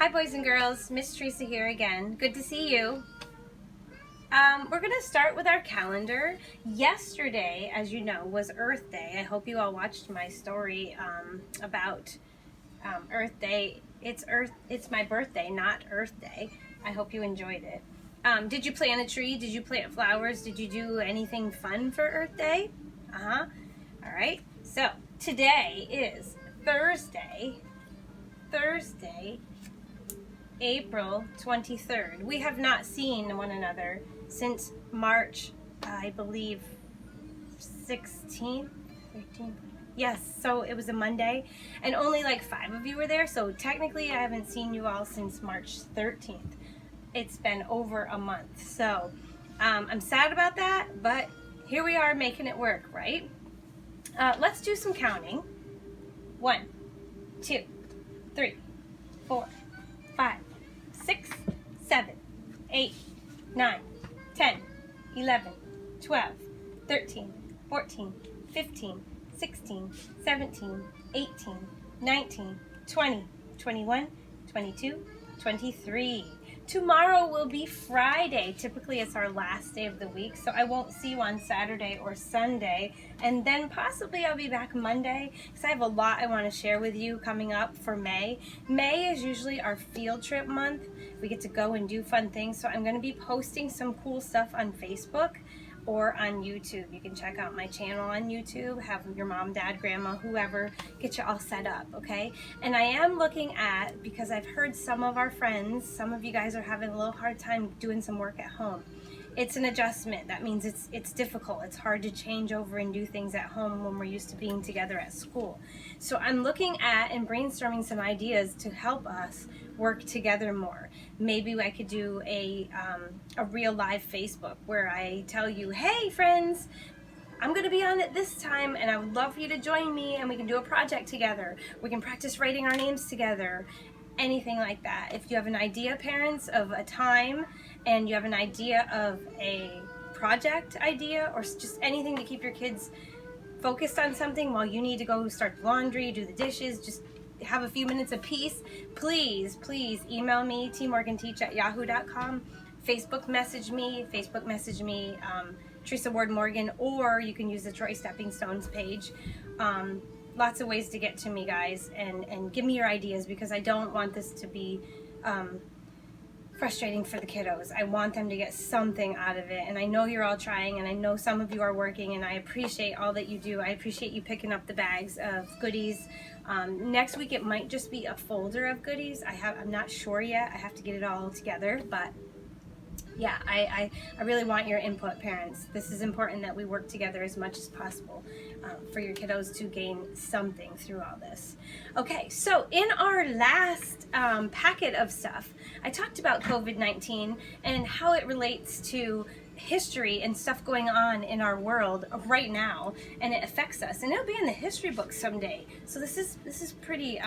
Hi boys and girls, Miss Teresa here again. Good to see you. We're going to start with our calendar. Yesterday, as you know, was Earth Day. I hope you all watched my story about Earth Day. It's my birthday, not Earth Day. I hope you enjoyed it. Did you plant a tree? Did you plant flowers? Did you do anything fun for Earth Day? All right. So today is Thursday, April 23rd. We have not seen one another since March, I believe, 16th, 13th. Yes, so it was a Monday, and only like 5 of you were there, so technically I haven't seen you all since March 13th. It's been over a month, so I'm sad about that, but here we are making it work, right? Let's do some counting. 1, 2, 3, 4, 5, 6, 7, 8, 9, 10, 11, 12, 13, 14, 15, 16, 17, 18, 19, 20, 21, 22, 23. Tomorrow will be Friday. Typically it's our last day of the week, so I won't see you on Saturday or Sunday, and then possibly I'll be back Monday because I have a lot I want to share with you coming up for May. May is usually our field trip month. We get to go and do fun things, so I'm going to be posting some cool stuff on Facebook or on YouTube. You can check out my channel on YouTube, have your mom, dad, grandma, whoever, get you all set up, okay? And I am looking at, because I've heard some of our friends, some of you guys are having a little hard time doing some work at home. It's an adjustment. That means it's difficult. It's hard to change over and do things at home when we're used to being together at school. So I'm looking at and brainstorming some ideas to help us work together more. Maybe I could do a real live Facebook where I tell you, hey friends, I'm going to be on it this time and I would love for you to join me and we can do a project together. We can practice writing our names together. Anything like that. If you have an idea, parents, of a time and you have an idea of a project idea or just anything to keep your kids focused on something while you need to go start the laundry, do the dishes, just have a few minutes of peace, please email me, tmorganteach@yahoo.com, Facebook message me, Teresa Ward Morgan, or you can use the Troy Stepping Stones page. Lots of ways to get to me, guys, and give me your ideas, because I don't want this to be frustrating for the kiddos. I want them to get something out of it, and I know you're all trying, and I know some of you are working, and I appreciate all that you do. I appreciate you picking up the bags of goodies. Next week it might just be a folder of goodies. I'm not sure yet. I have to get it all together, but yeah, I really want your input, parents. This is important that we work together as much as possible for your kiddos to gain something through all this. Okay, so in our last packet of stuff, I talked about COVID-19 and how it relates to history and stuff going on in our world right now, and it affects us, and it'll be in the history books someday. So this is pretty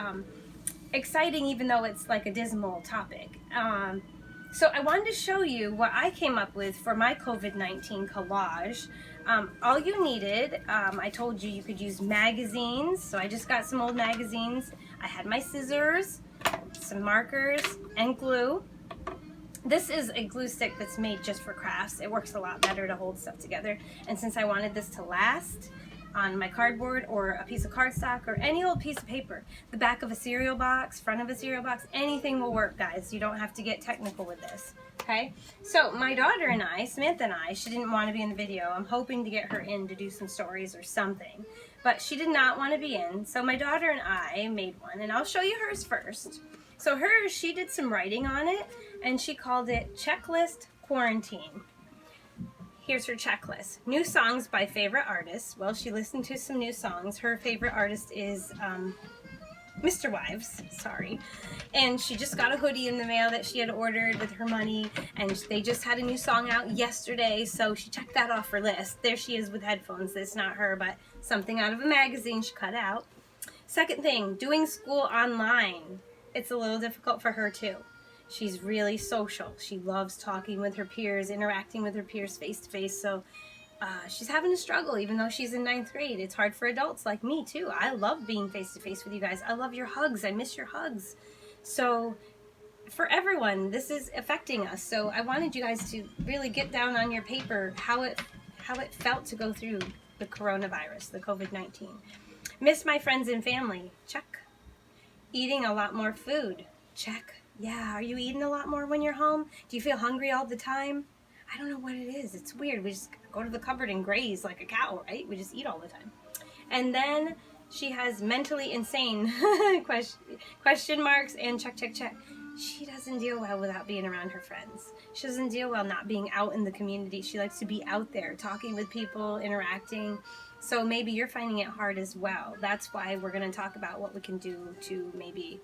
exciting, even though it's like a dismal topic. So I wanted to show you what I came up with for my COVID-19 collage. All you needed, I told you you could use magazines, so I just got some old magazines. I had my scissors, some markers, and glue. This is a glue stick that's made just for crafts. It works a lot better to hold stuff together. And since I wanted this to last on my cardboard or a piece of cardstock or any old piece of paper, the back of a cereal box, front of a cereal box, anything will work, guys. You don't have to get technical with this, okay? So my daughter and I, Samantha and I, she didn't want to be in the video. I'm hoping to get her in to do some stories or something, but she did not want to be in. So my daughter and I made one, and I'll show you hers first. So hers, she did some writing on it, and she called it Checklist Quarantine. Here's her checklist. New songs by favorite artists. Well, she listened to some new songs. Her favorite artist is Mr. Wives, sorry. And she just got a hoodie in the mail that she had ordered with her money, and they just had a new song out yesterday, so she checked that off her list. There she is with headphones. That's not her, but something out of a magazine she cut out. Second thing, doing school online. It's a little difficult for her too. She's really social. She loves talking with her peers, interacting with her peers face to face. So she's having a struggle, even though she's in 9th grade. It's hard for adults like me too. I love being face to face with you guys. I love your hugs. I miss your hugs. So for everyone, this is affecting us. So I wanted you guys to really get down on your paper how it felt to go through the coronavirus, the COVID-19. Miss my friends and family. Check. Eating a lot more food. Check. Yeah, are you eating a lot more when you're home? Do you feel hungry all the time? I don't know what it is. It's weird. We just go to the cupboard and graze like a cow, right? We just eat all the time. And then she has mentally insane question marks and check, check, check. She doesn't deal well without being around her friends. She doesn't deal well not being out in the community. She likes to be out there, talking with people, interacting. So maybe you're finding it hard as well. That's why we're going to talk about what we can do to maybe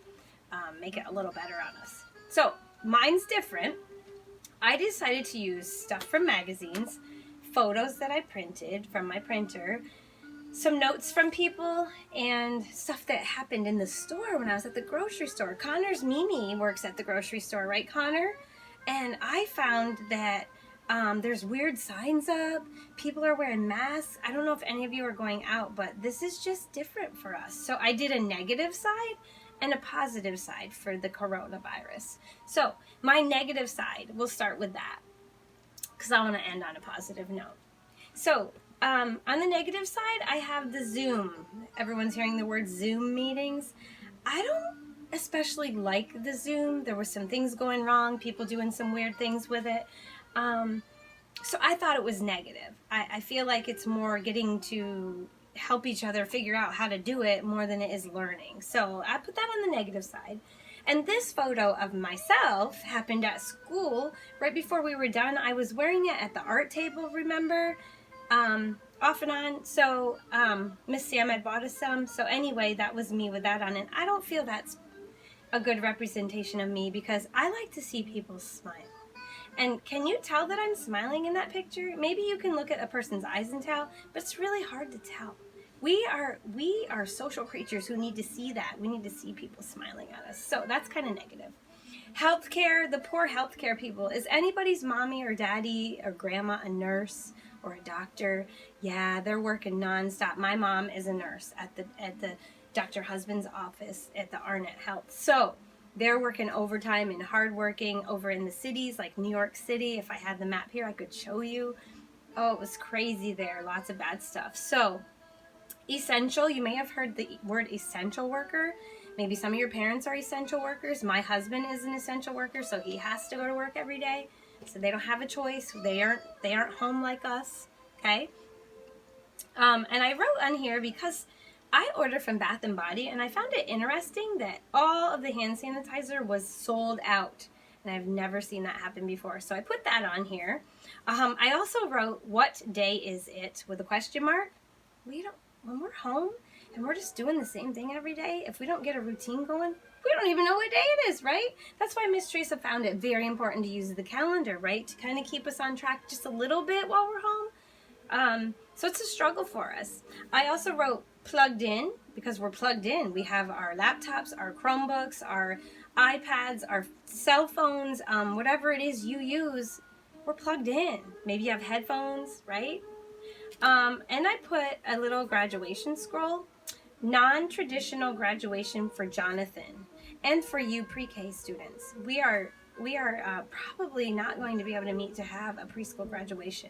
make it a little better on us. So mine's different. I decided to use stuff from magazines, photos that I printed from my printer, some notes from people, and stuff that happened in the store when I was at the grocery store. Connor's Mimi works at the grocery store, right, Connor? And I found that there's weird signs up. People are wearing masks. I don't know if any of you are going out, but this is just different for us. So I did a negative side and a positive side for the coronavirus. So my negative side, we'll start with that because I want to end on a positive note. So on the negative side, I have the Zoom. Everyone's hearing the word Zoom meetings. I don't especially like the Zoom. There were some things going wrong, people doing some weird things with it. So I thought it was negative. I feel like it's more getting to help each other figure out how to do it more than it is learning. So I put that on the negative side. And this photo of myself happened at school right before we were done. I was wearing it at the art table, remember? Off and on. So Miss Sam had bought us some. So anyway, that was me with that on. And I don't feel that's a good representation of me because I like to see people smile. And can you tell that I'm smiling in that picture? Maybe you can look at a person's eyes and tell, but it's really hard to tell. We are social creatures who need to see that. We need to see people smiling at us. So that's kind of negative. Healthcare, the poor healthcare people. Is anybody's mommy or daddy or grandma a nurse or a doctor? Yeah, they're working nonstop. My mom is a nurse at the Dr. Husband's office at the Arnett Health. So they're working overtime and hardworking over in the cities like New York City. If I had the map here, I could show you. Oh, it was crazy there. Lots of bad stuff. So essential, you may have heard the word essential worker. Maybe some of your parents are essential workers. My husband is an essential worker, so he has to go to work every day. So they don't have a choice. They aren't home like us. Okay. And I wrote on here because I ordered from Bath & Body, and I found it interesting that all of the hand sanitizer was sold out. And I've never seen that happen before. So I put that on here. I also wrote, what day is it? With a question mark. When we're home and we're just doing the same thing every day, if we don't get a routine going, we don't even know what day it is, right? That's why Miss Teresa found it very important to use the calendar, right? To kind of keep us on track just a little bit while we're home. So it's a struggle for us. I also wrote plugged in because we're plugged in. We have our laptops, our Chromebooks, our iPads, our cell phones, whatever it is you use, we're plugged in. Maybe you have headphones, right? And I put a little graduation scroll, non-traditional graduation for Johnathan and for you pre-K students. We are probably not going to be able to meet to have a preschool graduation.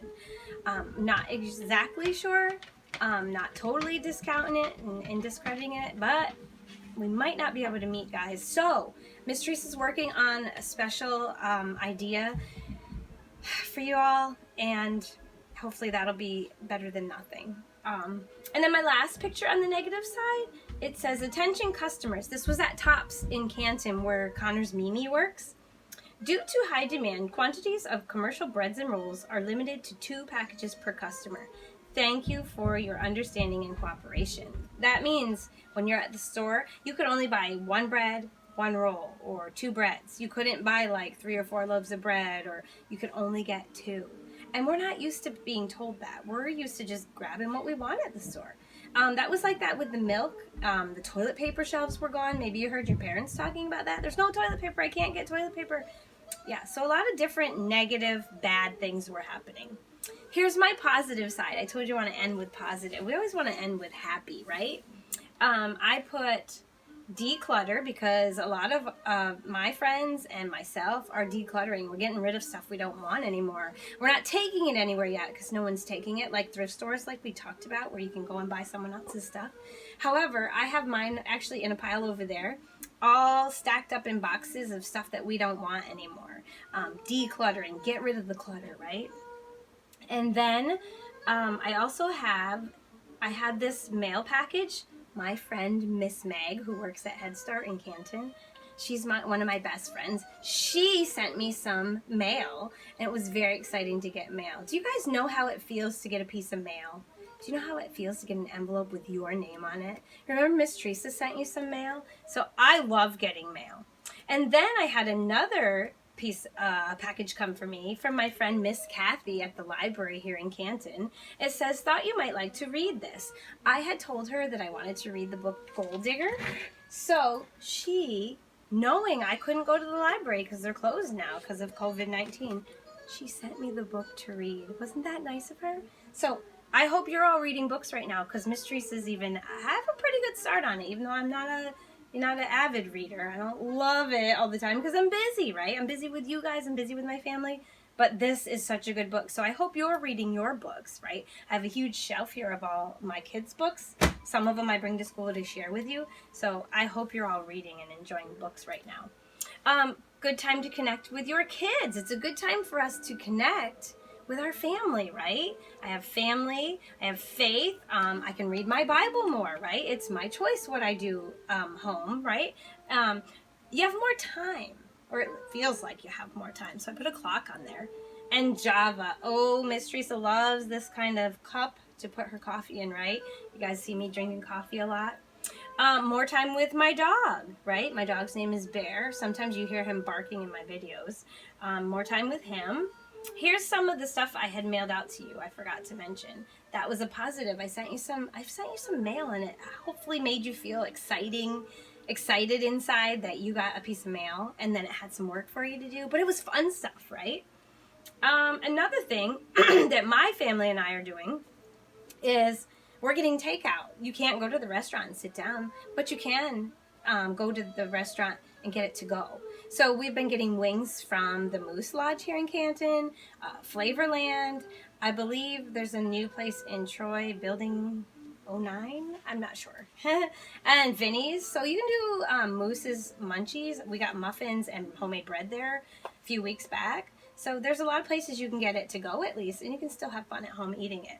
Not exactly sure, not totally discounting it and discrediting it, but we might not be able to meet, guys. So Miss Teresa's working on a special idea for you all, and hopefully that'll be better than nothing. And then my last picture on the negative side, it says, attention customers. This was at Tops in Canton where Connor's Mimi works. Due to high demand, quantities of commercial breads and rolls are limited to 2 packages per customer. Thank you for your understanding and cooperation. That means when you're at the store, you could only buy 1 bread, 1 roll, or 2 breads. You couldn't buy like 3 or 4 loaves of bread, or you could only get 2. And we're not used to being told that. We're used to just grabbing what we want at the store. That was like that with the milk. The toilet paper shelves were gone. Maybe you heard your parents talking about that. There's no toilet paper. I can't get toilet paper. Yeah, so a lot of different negative, bad things were happening. Here's my positive side. I told you I want to end with positive. We always want to end with happy, right? I put declutter, because a lot of my friends and myself are decluttering. We're getting rid of stuff we don't want anymore. We're not taking it anywhere yet because no one's taking it, like thrift stores like we talked about, where you can go and buy someone else's stuff. However, I have mine actually in a pile over there, all stacked up in boxes of stuff that we don't want anymore. Decluttering, get rid of the clutter, right? And then I also I had this mail package. My friend Miss Meg, who works at Head Start in Canton, she's one of my best friends. She sent me some mail, and it was very exciting to get mail. Do you guys know how it feels to get a piece of mail? Do you know how it feels to get an envelope with your name on it? Remember Miss Teresa sent you some mail? So I love getting mail. And then I had another package come for me from my friend Miss Kathy at the library here in Canton. It says, thought you might like to read this. I had told her that I wanted to read the book Gold Digger. So she, knowing I couldn't go to the library because they're closed now because of COVID-19, she sent me the book to read. Wasn't that nice of her? So I hope you're all reading books right now, because Miss Teresa's I have a pretty good start on it, even though I'm not an avid reader. I don't love it all the time because I'm busy, right? I'm busy with you guys. I'm busy with my family. But this is such a good book. So I hope you're reading your books, right? I have a huge shelf here of all my kids' books. Some of them I bring to school to share with you. So I hope you're all reading and enjoying books right now. Good time to connect with your kids. It's a good time for us to connect with our family, right? I have family, I have faith, I can read my Bible more, right? It's my choice what I do home, right? You have more time, or it feels like you have more time, so I put a clock on there. And Java, oh, Miss Teresa loves this kind of cup to put her coffee in, right? You guys see me drinking coffee a lot. More time with my dog, right? My dog's name is Bear. Sometimes you hear him barking in my videos. More time with him. Here's some of the stuff I had mailed out to you. I forgot to mention. That was a positive. I've sent you some mail, and it hopefully made you feel excited inside that you got a piece of mail, and then it had some work for you to do. But it was fun stuff, right? Another thing that my family and I are doing is we're getting takeout. You can't go to the restaurant and sit down, but you can go to the restaurant and get it to go. So we've been getting wings from the Moose Lodge here in Canton, Flavorland. I believe there's a new place in Troy, Building 09, I'm not sure. And Vinny's. So you can do Moose's Munchies. We got muffins and homemade bread there a few weeks back. So there's a lot of places you can get it to go at least, and you can still have fun at home eating it.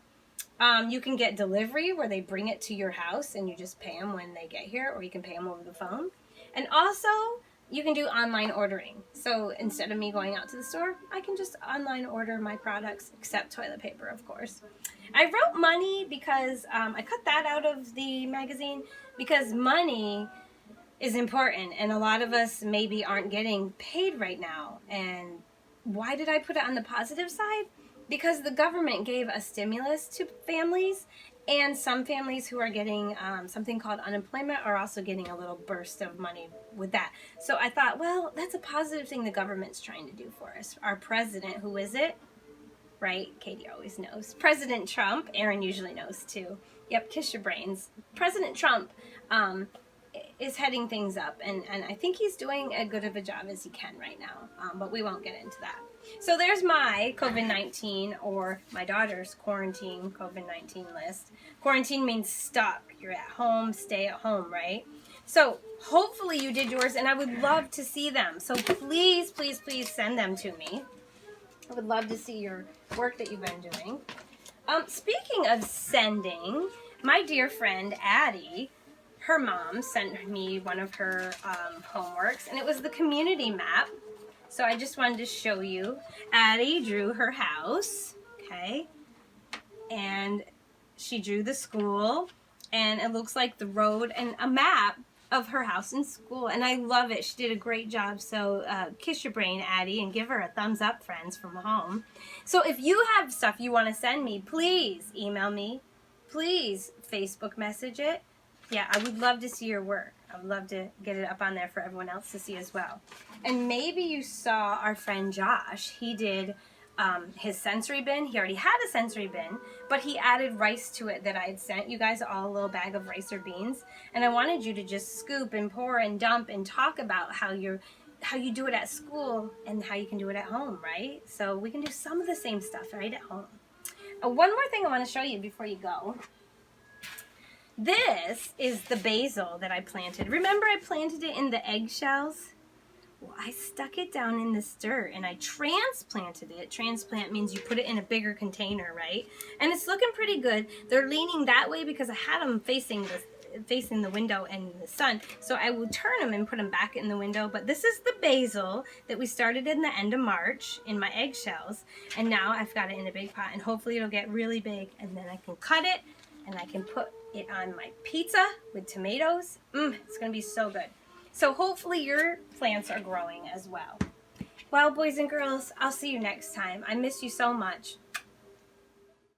You can get delivery where they bring it to your house and you just pay them when they get here, or you can pay them over the phone. And also, you can do online ordering. So instead of me going out to the store, I can just online order my products, except toilet paper, of course. I wrote money because I cut that out of the magazine because money is important, and a lot of us maybe aren't getting paid right now. And why did I put it on the positive side? Because the government gave a stimulus to families, and some families who are getting something called unemployment are also getting a little burst of money with that. So I thought, well, that's a positive thing the government's trying to do for us. Our president, who is it? Right? Katie always knows. President Trump. Aaron usually knows too. Yep, kiss your brains. President Trump is heading things up, and I think he's doing as good of a job as he can right now, but we won't get into that. So there's my COVID-19, or my daughter's quarantine COVID-19 list. Quarantine means stuck. You're at home, stay at home, right? So hopefully you did yours, and I would love to see them. So please, please, please send them to me. I would love to see your work that you've been doing. Speaking of sending, my dear friend Addie, her mom sent me one of her homeworks, and it was the community map. So I just wanted to show you. Addie drew her house, okay? And she drew the school, and it looks like the road and a map of her house and school, and I love it. She did a great job. So kiss your brain, Addie, and give her a thumbs up, friends, from home. So if you have stuff you want to send me, please email me. Please Facebook message it. Yeah, I would love to see your work. I would love to get it up on there for everyone else to see as well. And maybe you saw our friend Josh. He did his sensory bin. He already had a sensory bin, but he added rice to it that I had sent you guys all a little bag of rice or beans. And I wanted you to just scoop and pour and dump and talk about how you do it at school and how you can do it at home, right? So we can do some of the same stuff right at home. One more thing I want to show you before you go. This is the basil that I planted. Remember I planted it in the eggshells? Well, I stuck it down in this dirt and I transplanted it. Transplant means you put it in a bigger container, right? And it's looking pretty good. They're leaning that way because I had them facing the window and the sun. So I would turn them and put them back in the window. But this is the basil that we started in the end of March in my eggshells. And now I've got it in a big pot and hopefully it'll get really big and then I can cut it and I can put it on my pizza with tomatoes. It's gonna be so good. So hopefully your plants are growing as well. Well, boys and girls, I'll see you next time. I miss you so much.